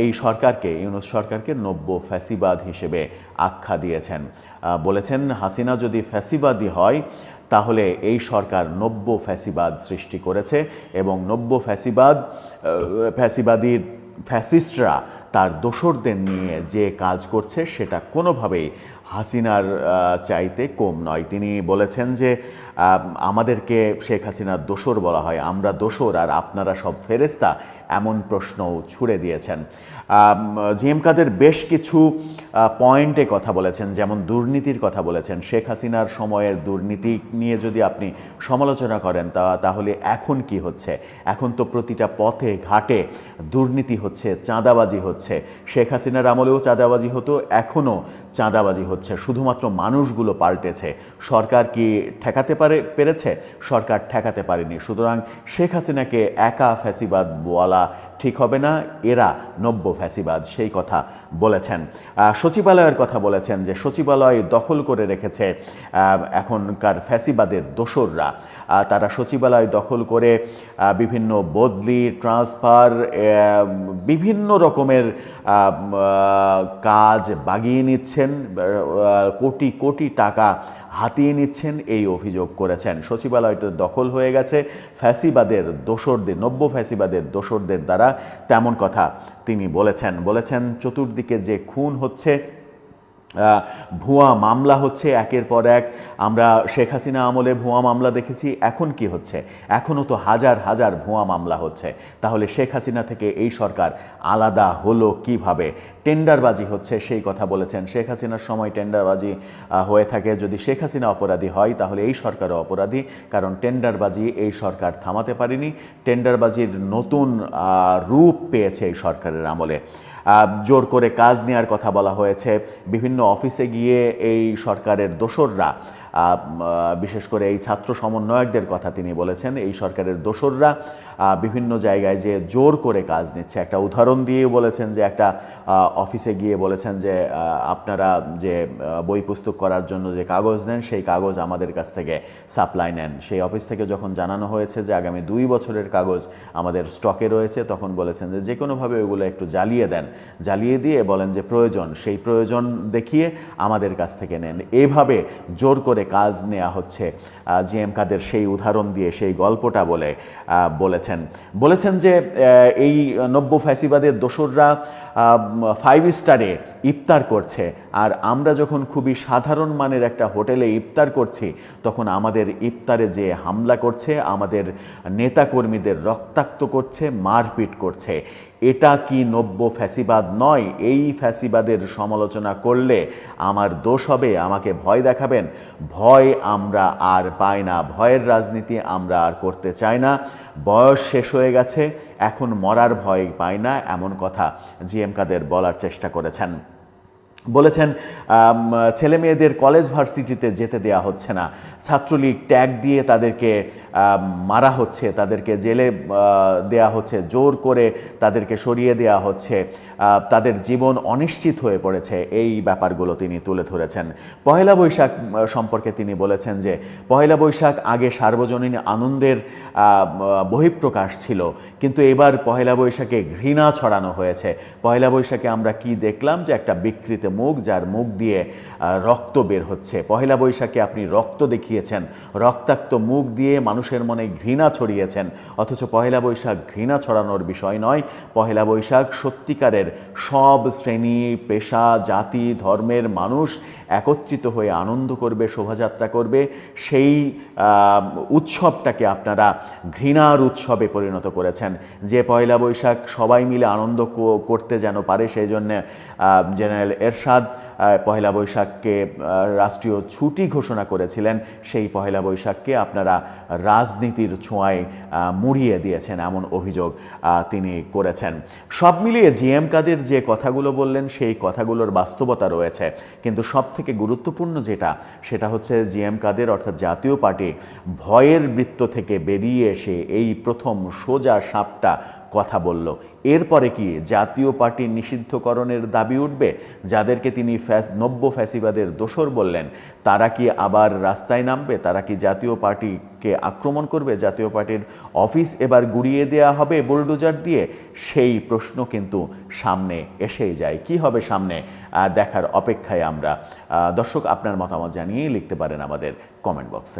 এই সরকারকে, ইউনূস সরকারকে নব্য ফ্যাসিবাদ হিসেবে আখ্যা দিয়েছেন। বলেছেন হাসিনা যদি ফ্যাসিবাদী হয় তাহলে এই সরকার নব্য ফ্যাসিবাদ সৃষ্টি করেছে এবং নব্য ফ্যাসিস্টরা তার দোসরদের নিয়ে যে কাজ করছে সেটা কোনোভাবেই হাসিনার চাইতে কম নয়। তিনি বলেছেন যে আমাদেরকে শেখ হাসিনার দোসর বলা হয়, আমরা দোসর আর আপনারা সব ফেরেস্তা, এমন প্রশ্নও ছুড়ে দিয়েছেন। জিএম কাদের বেশ কিছু পয়েন্টে কথা বলেছেন, যেমন দুর্নীতির কথা বলেছেন। শেখ হাসিনার সময়ের দুর্নীতি নিয়ে যদি আপনি সমালোচনা করেন তাহলে এখন কি হচ্ছে? এখন তো প্রতিটা পথে ঘাটে দুর্নীতি হচ্ছে, চাঁদাবাজি হচ্ছে। শেখ হাসিনার আমলেও চাঁদাবাজি হতো, এখনও চাঁদাবাজি হচ্ছে, শুধুমাত্র মানুষগুলো পাল্টেছে। সরকার কি ঠেকাতে পেরেছে? সরকার ঠেকাতে পারেনি। সুতরাং শেখ হাসিনাকে একা ফ্যাসিবাদ বলা ঠিক হবে না, এরা নব্য ফ্যাসিবাদ, সেই কথা বলেছেন। সচিবালয়ের কথা বলেছেন যে সচিবালয় দখল করে রেখেছে এখনকার ফ্যাসিবাদের দোসররা। তারা সচিবালয় দখল করে বিভিন্ন বদলি, ট্রান্সফার, বিভিন্ন রকমের কাজ বাগিয়ে নিচ্ছেন, কোটি কোটি টাকা হাতিয়ে নিচ্ছেন, এই অভিযোগ করেছেন। সচিবালয়টা দখল হয়ে গেছে ফ্যাসিবাদের দোসরদের, নব্য ফ্যাসিবাদের দোসরদের দ্বারা, তেমন কথা তিনি বলেছেন চতুর্দিকে যে খুন হচ্ছে, ভুয়া মামলা হচ্ছে একের পর এক। আমরা শেখ হাসিনা আমলে ভুয়া মামলা দেখেছি, এখন কি হচ্ছে? এখনও তো হাজার হাজার ভুয়া মামলা হচ্ছে। তাহলে শেখ হাসিনা থেকে এই সরকার আলাদা হলো কিভাবে? টেন্ডারবাজি হচ্ছে, সেই কথা বলেছেন। শেখ হাসিনার সময় টেন্ডারবাজি হয়ে থাকে, যদি শেখ হাসিনা অপরাধী হয় তাহলে এই সরকারও অপরাধী, কারণ টেন্ডারবাজি এই সরকার থামাতে পারেনি। টেন্ডারবাজির নতুন রূপ পেয়েছে এই সরকারের আমলে। জোর করে কাজ নেওয়ার কথা বলা হয়েছে। বিভিন্ন অফিসে গিয়ে এই সরকারের দোসররা, বিশেষ করে এই ছাত্র সমন্বয়কদের কথা তিনি বলেছেন, এই সরকারের দোসররা বিভিন্ন জায়গায় যে জোর করে কাজ নিচ্ছে। একটা উদাহরণ দিয়ে বলেছেন যে একটা অফিসে গিয়ে বলেছেন যে আপনারা যে বই পুস্তক করার জন্য যে কাগজ নেন সেই কাগজ আমাদের কাছ থেকে সাপ্লাই নেন। সেই অফিস থেকে যখন জানানো হয়েছে যে আগামী 2 বছরের কাগজ আমাদের স্টকে রয়েছে, তখন বলেছেন যে কোনোভাবে ওইগুলো একটু জ্বালিয়ে দেন, জ্বালিয়ে দিয়ে বলেন যে প্রয়োজন, সেই প্রয়োজন দেখিয়ে আমাদের কাছ থেকে নেন। এইভাবে জোর করে কাজ নেওয়া হচ্ছে। জিএম কাদের সেই উদাহরণ দিয়ে, সেই গল্পটা বলেছেন যে এই নব্য ফ্যাসিবাদের দোসররা 5 স্টারে ইফতার করছে, আর আমরা যখন খুবই সাধারণ মানের একটা হোটেলে ইফতার করছি তখন আমাদের ইফতারে যে হামলা করছে, আমাদের নেতাকর্মীদের রক্তাক্ত করছে, মারপিট করছে। এটা কি নব্য ফ্যাসিবাদ নয়? এই ফ্যাসিবাদের সমালোচনা করলে আমার দোষ হবে, আমাকে ভয় দেখাবেন। ভয় আমরা আর পাই না, ভয়ের রাজনীতি আমরা আর করতে চাই না। বয়স শেষ হয়ে গেছে, এখন মরার ভয় পাই না, এমন কথা জিএম কাদের বলার চেষ্টা করেছেন। বলেছেন ছেলে মেয়েদের কলেজ ভার্সিটিতে যেতে দেয়া হচ্ছে না, ছাত্রলীগ ট্যাগ দিয়ে তাদেরকে মারা হচ্ছে, তাদেরকে জেলে দেয়া হচ্ছে, জোর করে তাদেরকে সরিয়ে দেয়া হচ্ছে, তাদের জীবন অনিশ্চিত হয়ে পড়েছে। এই ব্যাপারগুলো তিনি তুলে ধরেছেন। পহেলা বৈশাখ সম্পর্কে তিনি বলেছেন যে পহেলা বৈশাখ আগে সার্বজনীন আনন্দের বহিঃপ্রকাশ ছিল, কিন্তু এবার পহেলা বৈশাখে ঘৃণা ছড়ানো হয়েছে। পহেলা বৈশাখে আমরা কি দেখলাম? যে একটা বিকৃত মুখ, যার মুখ দিয়ে রক্ত বের হচ্ছে। পহেলা বৈশাখে আপনি রক্ত দেখিয়েছেন, রক্তাক্ত মুখ দিয়ে মানুষের মনে ঘৃণা ছড়িয়েছেন। অথচ পহেলা বৈশাখ ঘৃণা ছড়ানোর বিষয় নয়। পহেলা বৈশাখ সত্যিকারের সব শ্রেণী, পেশা, জাতি, ধর্মের মানুষ একত্রিত হয়ে আনন্দ করবে, শোভাযাত্রা করবে। সেই উৎসবটাকে আপনারা ঘৃণার উৎসবে পরিণত করেছেন। যে পয়লা বৈশাখ সবাই মিলে আনন্দ করতে যেন পারে, সেই জন্য জেনারেল এরশাদ পহেলা বৈশাখকে রাষ্ট্রীয় ছুটি ঘোষণা করেছিলেন। সেই পহেলা বৈশাখকে আপনারা রাজনীতির ছোঁয়ায় মুড়িয়ে দিয়েছেন, এমন অভিযোগ তিনি করেছেন। সব মিলিয়ে জিএম কাদের যে কথাগুলো বললেন সেই কথাগুলোর বাস্তবতা রয়েছে, কিন্তু সবথেকে গুরুত্বপূর্ণ সেটা হচ্ছে জিএম কাদের অর্থাৎ জাতীয় পার্টি ভয়ের বৃত্ত থেকে বেরিয়ে এসে এই প্রথম সোজা সাপটা কথা বলল। এরপরে কি জাতীয় পার্টি নিষিদ্ধকরণের দাবি উঠবে? যাদেরকে তিনি নব্য ফ্যাসিবাদের দোসর বললেন, তারা কি আবার রাস্তায় নামবে? তারা কি জাতীয় পার্টিকে আক্রমণ করবে? জাতীয় পার্টির অফিস এবার গুড়িয়ে দেওয়া হবে বুলডোজার দিয়ে? সেই প্রশ্ন কিন্তু সামনে এসেই যায়। কি হবে সামনে দেখার অপেক্ষায় আমরা। দর্শক, আপনার মতামত জানিয়ে লিখতে পারেন আমাদের কমেন্ট বক্সে।